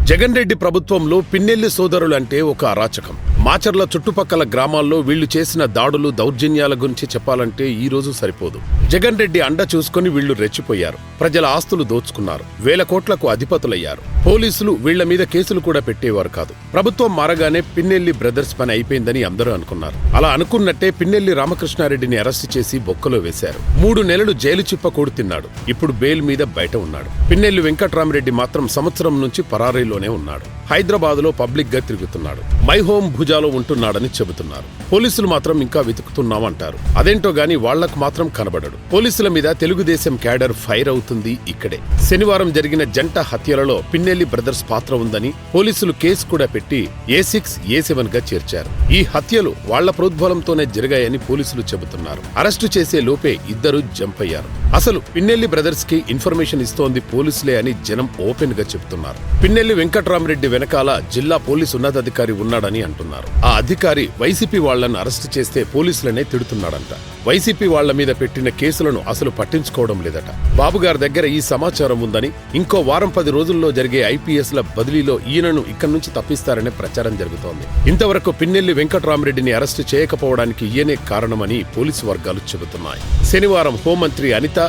జగన్ రెడ్డి ప్రభుత్వంలో పిన్నెల్లి సోదరులంటే ఒక అరాచకం. మాచర్ల చుట్టుపక్కల గ్రామాల్లో వీళ్లు చేసిన దాడులు, దౌర్జన్యాల గురించి చెప్పాలంటే ఈ రోజు సరిపోదు. జగన్ రెడ్డి అండ చూసుకుని వీళ్లు రెచ్చిపోయారు. ప్రజల ఆస్తులు దోచుకున్నారు. 1000 కోట్లకు అధిపతులయ్యారు. పోలీసులు వీళ్ల మీద కేసులు కూడా పెట్టేవారు కాదు. ప్రభుత్వం మారగానే పిన్నెల్లి బ్రదర్స్ పని అయిపోయిందని అందరూ అనుకున్నారు. అలా అనుకున్నట్టే పిన్నెల్లి రామకృష్ణారెడ్డిని అరెస్టు చేసి బొక్కలో వేశారు. 3 నెలలు జైలు చిప్ప కూడు తిన్నాడు. ఇప్పుడు బెయిల్ మీద బయట ఉన్నాడు. పిన్నెల్లి వెంకట్రామరెడ్డి మాత్రం సంవత్సరం నుంచి పరారీలోనే ఉన్నాడు. హైదరాబాద్ లో పబ్లిక్ గా తిరుగుతున్నాడు. మై హోమ్ భుజాలో ఉంటున్నాడని చెబుతున్నారు. పోలీసులు మాత్రం ఇంకా వెతుకుతున్నామంటారు. అదేంటో గాని వాళ్లకు మాత్రం కనబడడు. పోలీసుల మీద తెలుగుదేశం క్యాడర్ ఫైర్ అవుతుంది ఇక్కడే. శనివారం జరిగిన జంట హత్యలలో పిన్నెల్లి బ్రదర్స్ పాత్ర ఉందని పోలీసులు కేసు కూడా పెట్టి A6, A7 గా చేర్చారు. ఈ హత్యలు వాళ్ల ప్రోద్బలంతోనే జరిగాయని పోలీసులు చెబుతున్నారు. అరెస్టు చేసే లోపే ఇద్దరు జంప్ అయ్యారు. అసలు పిన్నెల్లి బ్రదర్స్ కి ఇన్ఫర్మేషన్ ఇస్తోంది పోలీసులే అని జనం ఓపెన్ గా చెబుతున్నారు. పిన్నెల్లి వెంకట్రామరెడ్డి వెనకాల జిల్లా పోలీసు ఉన్నతాధికారి ఉన్నాడని అంటున్నారు. ఆ అధికారి వైసీపీ వాళ్లను అరెస్టు చేస్తే పోలీసులనే తిడుతున్నాడంట. వైసీపీ వాళ్ల మీద పెట్టిన కేసులను అసలు పట్టించుకోవడం లేదట. బాబుగారి దగ్గర ఈ సమాచారం ఉందని, ఇంకో వారం 10 రోజుల్లో జరిగే ఐపీఎస్ల బదిలీలో ఈయనను ఇక్కడి నుంచి తప్పిస్తారనే ప్రచారం జరుగుతోంది. ఇంతవరకు పిన్నెల్లి వెంకట్రామరెడ్డిని అరెస్టు చేయకపోవడానికి ఈయనే కారణమని పోలీసు వర్గాలు చెబుతున్నాయి. శనివారం హోంమంత్రి అనిత,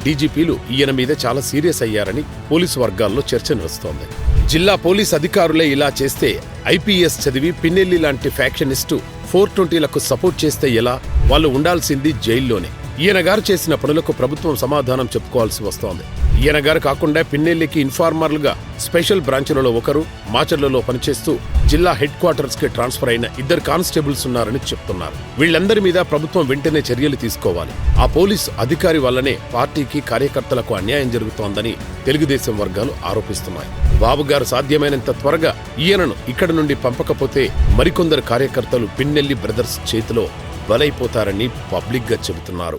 డీజీపీలు ఈయన మీద చాలా సీరియస్ అయ్యారని పోలీసు వర్గాల్లో చర్చ నడుస్తోంది. జిల్లా పోలీస్ అధికారులే ఇలా చేస్తే ఐపీఎస్ చదివి పిన్నెల్లి లాంటి ఫ్యాక్షనిస్టు 420లకు సపోర్ట్ చేస్తే ఎలా? వాళ్ళు ఉండాల్సింది జైల్లోనే. ఈయనగారు చేసిన పనులకు ప్రభుత్వం సమాధానం చెప్పుకోవాల్సి వస్తోంది. ఈయనగారు కాకుండా పిన్నెల్లికి ఇన్ఫార్మర్లుగా స్పెషల్ బ్రాంచులలో ఒకరు, మాచర్లలో పనిచేస్తూ జిల్లా హెడ్ క్వార్టర్స్ కి ట్రాన్స్ఫర్ అయిన 2 కానిస్టేబుల్స్ ఉన్నారని చెప్తున్నారు. వీళ్లందరి మీద ప్రభుత్వం వెంటనే చర్యలు తీసుకోవాలి. ఆ పోలీసు అధికారి వల్లనే పార్టీకి, కార్యకర్తలకు అన్యాయం జరుగుతోందని తెలుగుదేశం వర్గాలు ఆరోపిస్తున్నాయి. బాబుగారు సాధ్యమైనంత త్వరగా ఈయనను ఇక్కడి నుండి పంపకపోతే మరికొందరు కార్యకర్తలు పిన్నెల్లి బ్రదర్స్ చేతిలో బలైపోతారని పబ్లిక్ గా చెబుతున్నారు.